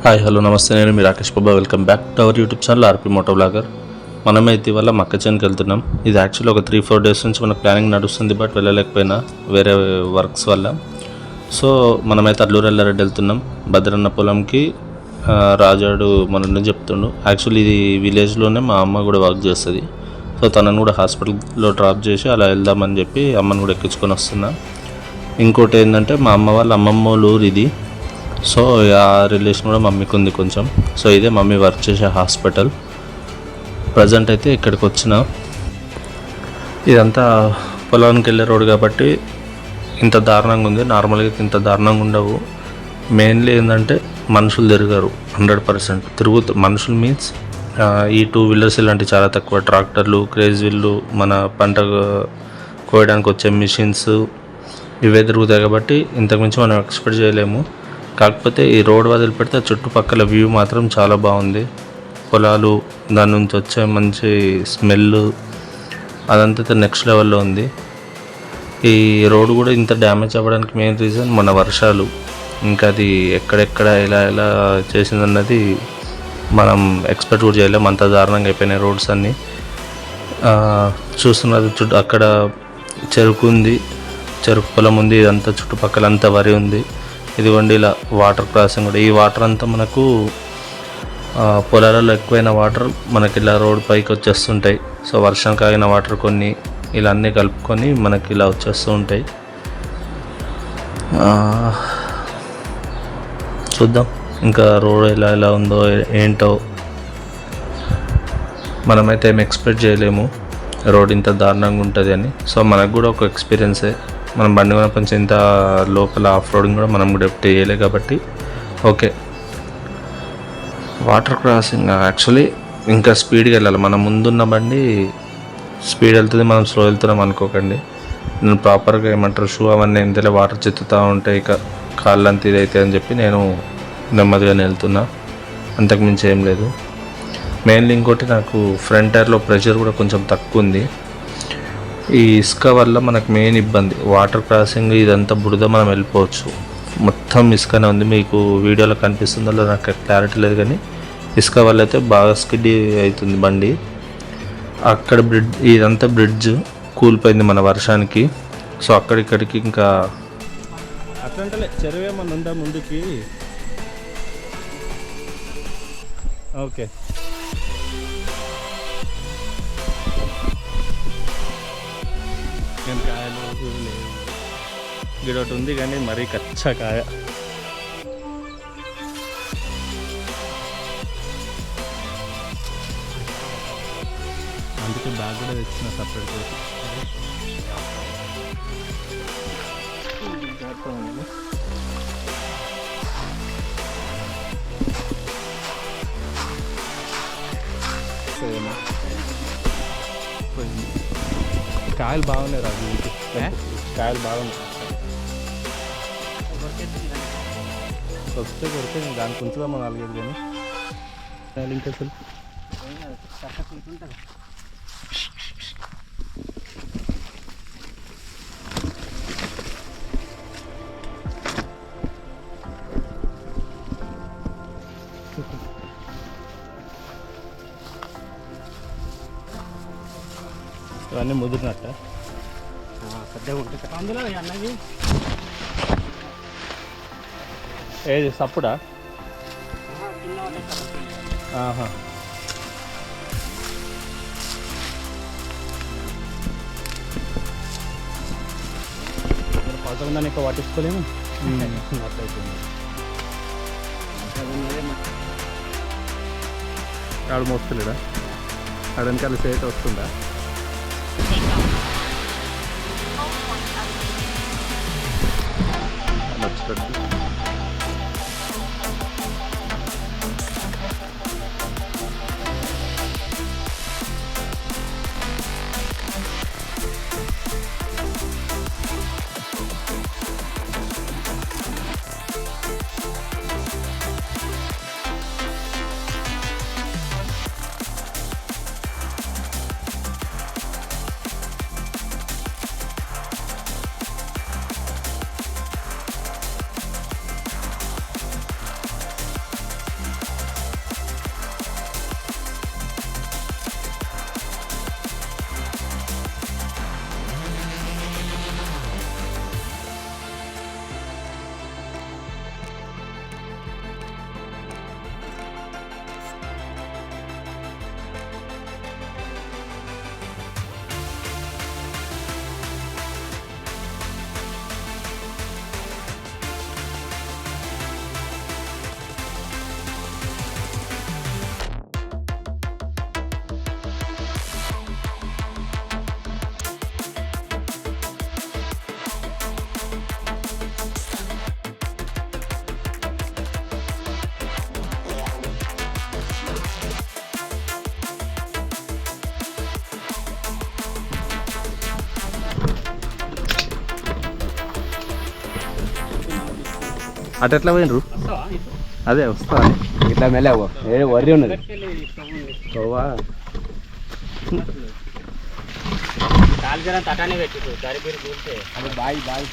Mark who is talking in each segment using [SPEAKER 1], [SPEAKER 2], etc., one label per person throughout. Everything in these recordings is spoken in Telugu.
[SPEAKER 1] హాయ్ హలో నమస్తే, నేను మీ Rakesh Baba. Welcome back to our YouTube channel RP moto blogger. మనమైతే ఇవాళ మక్కచేనికి వెళ్తున్నాం. ఇది యాక్చువల్లీ ఒక 3-4 డేస్ నుంచి మన ప్లానింగ్ నడుస్తుంది, బట్ వెళ్ళలేకపోయినా వేరే వర్క్స్ వల్ల. సో మనమైతే అల్లూరు ఎల్లారెడ్డి వెళ్తున్నాం. భద్రన్న పొలంకి రాజాడు మన చెప్తుండు. యాక్చువల్లీ ఇది విలేజ్లోనే మా అమ్మ కూడా వర్క్ చేస్తుంది. సో తనను కూడా హాస్పిటల్లో డ్రాప్ చేసి అలా వెళ్దామని చెప్పి అమ్మని కూడా ఎక్కించుకొని వస్తున్నా. ఇంకోటి ఏంటంటే మా అమ్మ వాళ్ళ అమ్మమ్మ ఊరు ఇది. సో ఆ రిలేషన్ కూడా మమ్మీకి ఉంది కొంచెం. సో ఇదే మమ్మీ వర్క్ చేసే హాస్పిటల్. ప్రజెంట్ అయితే ఇక్కడికి వచ్చిన. ఇదంతా పొలానికి వెళ్ళే రోడ్ కాబట్టి ఇంత దారుణంగా ఉంది. నార్మల్గా ఇంత దారుణంగా ఉండవు. మెయిన్లీ ఏంటంటే మనుషులు తిరగరు 100%. మనుషులు మీన్స్ ఈ 2 వీలర్స్ ఇలాంటివి చాలా తక్కువ. ట్రాక్టర్లు, క్రేజ్ వీళ్ళు, మన పంట కోయడానికి వచ్చే మిషన్స్ ఇవే తిరుగుతాయి కాబట్టి ఇంతకుమించి మనం ఎక్స్పెక్ట్ చేయలేము. కాకపోతే ఈ రోడ్ వదిలిపెడితే చుట్టుపక్కల వ్యూ మాత్రం చాలా బాగుంది. పొలాలు, దాని నుంచి వచ్చే మంచి స్మెల్, అదంతా నెక్స్ట్ లెవెల్లో ఉంది. ఈ రోడ్ కూడా ఇంత డ్యామేజ్ అవ్వడానికి మెయిన్ రీజన్ మన వర్షాలు. ఇంకా అది ఎక్కడెక్కడ ఎలా చేసిందన్నది మనం ఎక్స్పెక్ట్ కూడా చేయలేము. అంత దారుణంగా అయిపోయినాయి రోడ్స్ అన్నీ. చూస్తున్నది అక్కడ చెరుకు ఉంది, చెరుకు పొలం ఉంది. ఇదంతా చుట్టుపక్కల అంతా వరి ఉంది. ఇదిగోండి ఇలా వాటర్ క్రాసింగ్ కూడా. ఈ వాటర్ అంతా మనకు పొలాలలో ఎక్కువైన వాటర్ మనకి ఇలా రోడ్ పైకి వచ్చేస్తుంటాయి. సో వర్షం కాగిన వాటర్ కొన్ని ఇలా అన్నీ కలుపుకొని మనకి ఇలా వచ్చేస్తూ ఉంటాయి. చూద్దాం ఇంకా రోడ్ ఎలా ఉందో ఏంటో. మనమైతే ఏం ఎక్స్పెక్ట్ చేయలేము రోడ్ ఇంత దారుణంగా ఉంటుంది అని. సో మనకు కూడా ఒక ఎక్స్పీరియన్సే. మనం బండి కొనప్పటి ఇంత లోపల ఆఫ్ రోడింగ్ కూడా మనం కూడా ఎప్పుడు చేయలే కాబట్టి ఓకే. వాటర్ క్రాసింగ్ యాక్చువల్లీ ఇంకా స్పీడ్గా వెళ్ళాలి. మన ముందున్న బండి స్పీడ్ వెళ్తుంది, మనం స్లో వెళ్తున్నాం అనుకోకండి. నేను ప్రాపర్గా ఏమంటారు షూ అవన్నీ ఎంతలే వాటర్ చెత్తుతూ ఉంటాయి, ఇక కాళ్ళంతా ఇదైతే అని చెప్పి నేను నెమ్మదిగానే వెళ్తున్నా. అంతకుమించి ఏం లేదు. మెయిన్లీ ఇంకోటి నాకు ఫ్రంట్ టైర్లో ప్రెషర్ కూడా కొంచెం తక్కువ ఉంది. ఈ ఇసుక వల్ల మనకు మెయిన్ ఇబ్బంది వాటర్ క్రాసింగ్. ఇదంతా బురద, మనం వెళ్ళిపోవచ్చు. మొత్తం ఇసుకనే ఉంది. మీకు వీడియోలో కనిపిస్తుందో నాకు క్లారిటీ లేదు, కానీ ఇసుక వల్ల అయితే బాగా స్కిడ్ అవుతుంది బండి. అక్కడ ఇదంతా బ్రిడ్జ్ కూలిపోయింది మన వర్షానికి. సో అక్కడిక్కడికి ఇంకా
[SPEAKER 2] అట్లంటే చెరువు ఏమన్నా ఉందా ముందుకి? ఓకే, నేను కాయలు లేవు. గిడొకటి ఉంది కానీ మరీ కచ్చా కాయ. అందుకే బ్యాగ్ కూడా తెచ్చిన సపరేట్ చేసి. కాయలు బాగున్నాయి రాజు, కాయలు బాగున్నాయి. వస్తే కొడితే దానికి ఉంచుదామా 4-5 కానీ ఇంకా అసలు ఇవన్నీ ముదిరినట్ట పెద్దగా ఉంటుంది అందులో అన్నది. ఏది సప్పుడా? పక్కన ఉందని ఎక్కువ పట్టించుకోలేము. అట్లయిపోయింది. ఆడు మోస్తలేడా? ఆడనికాల సేట్ వస్తుందా? మర్చిపెట్టు.
[SPEAKER 1] అటు ఎట్లా పోయినరు? అదే వస్తా
[SPEAKER 3] ఇట్లా మెల్లవు వరి ఉన్నది
[SPEAKER 2] తటానే పెట్టి దారి పేరు కూలితే
[SPEAKER 3] అది బాయ్ బాయ్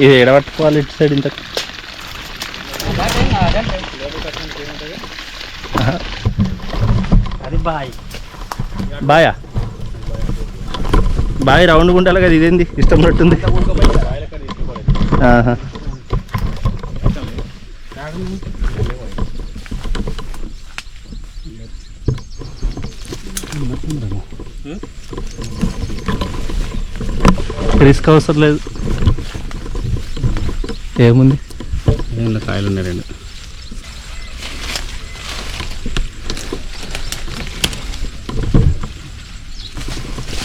[SPEAKER 1] ఇది ఎడబట్టుకోవాలి ఇటు సైడ్ ఇంత
[SPEAKER 2] అది బాయ్
[SPEAKER 1] బాయా బాయ్ రౌండ్ గుంటాలి కదా, ఇదేంది ఇష్టం ఉన్నట్టుంది. ఆహా. రిస్క్ అవసరం లేదు. ఏముంది
[SPEAKER 2] కాయలు ఉన్నాయి 2.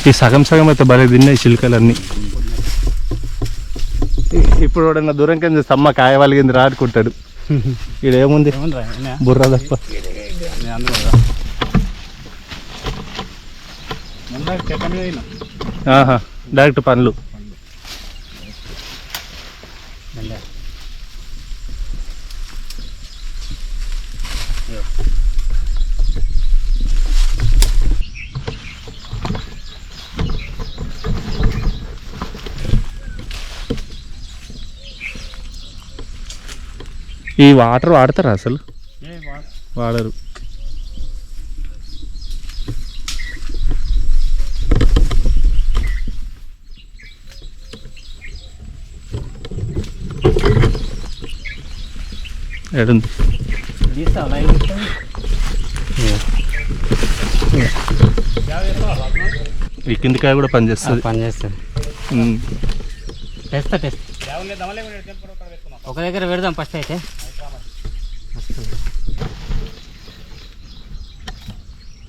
[SPEAKER 1] ఈ సగం సగం అయితే భలే తిన్నాయి చిలుకలన్నీ. ఇప్పుడు వాడన్నా దూరం కింద అమ్మ కాయ వాళ్ళకింది రాడుకుంటాడు. ఇక్కడ ఏముంది బుర్ర తప్ప. డైరెక్ట్ పండ్లు. ఈ వాటర్ వాడతారా అసలు? వాడరు. ఎడుంది ఈ కిందికాయ కూడా పనిచేస్తుంది.
[SPEAKER 2] టెస్ట్ ఒక దగ్గర పెడదాం ఫస్ట్ అయితే.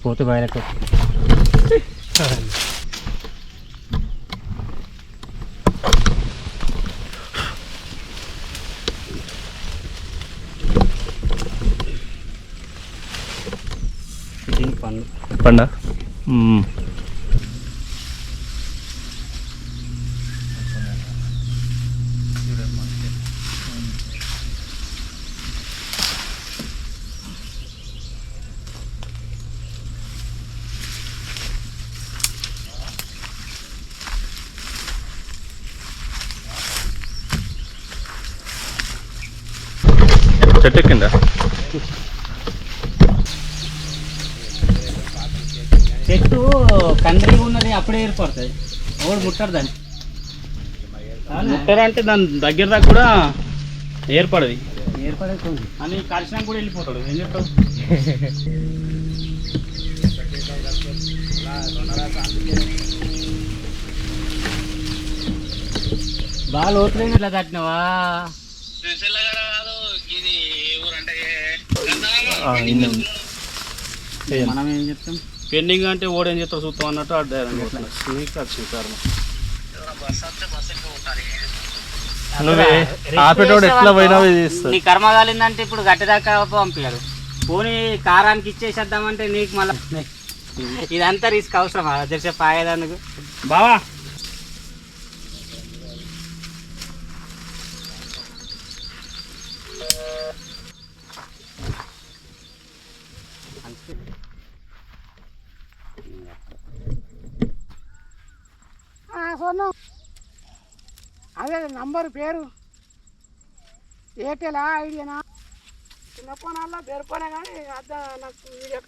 [SPEAKER 2] పోతే బయలకు
[SPEAKER 1] పండ చెట్టు కింద
[SPEAKER 2] చెట్టు కండ్రి ఉన్నది అప్పుడే ఏర్పడుతుంది. ఓడి ముట్టారు దాన్ని. ముట్టారు అంటే దాని దగ్గర దాకా కూడా ఏర్పడది. ఏర్పడదు అని కలిసినా కూడా వెళ్ళిపోతాడు. ఏం చెప్తావు? బాగా లోతులైన ఇట్లా తట్టినవా? మనం ఏం చెప్తాం? పెండింగ్ అంటే ఓడేం చెప్తారు చూస్తాం అన్నట్టు నీ కర్మ కాలిందంటే ఇప్పుడు గట్టి దాకా పంపించాడు. పోనీ కారానికి ఇచ్చేసేద్దామంటే నీకు మళ్ళీ ఇదంతా రిస్క్ అవసరమా? జరిసేపు ఆగేదానికి బావా.
[SPEAKER 4] అదే నంబర్ పేరు ఎయిర్టెలా ఐడియానా? చిన్న ఫోనాల్లో పేరు పోనే కానీ అద్ద నాకు వీడియో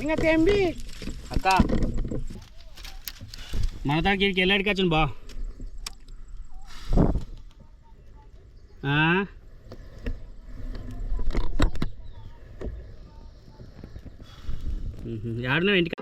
[SPEAKER 4] ఇంకా తెంబి
[SPEAKER 2] అక్క మన దానికి వెళ్ళాడికి వచ్చాను బా. ఆడినావు ఇంటికి.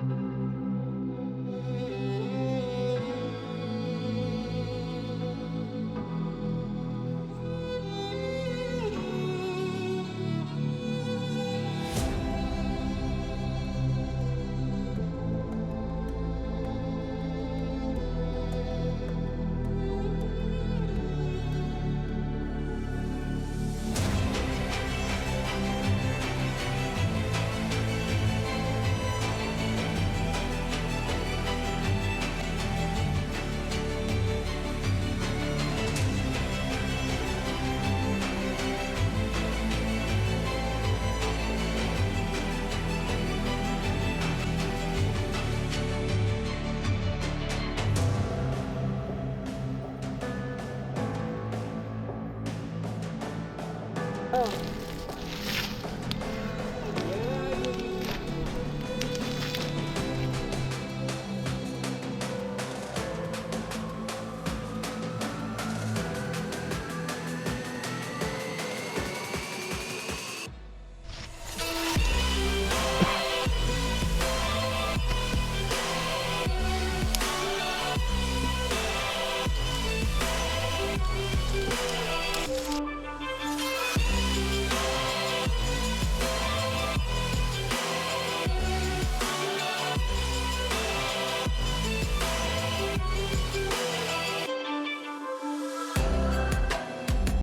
[SPEAKER 4] ఆ.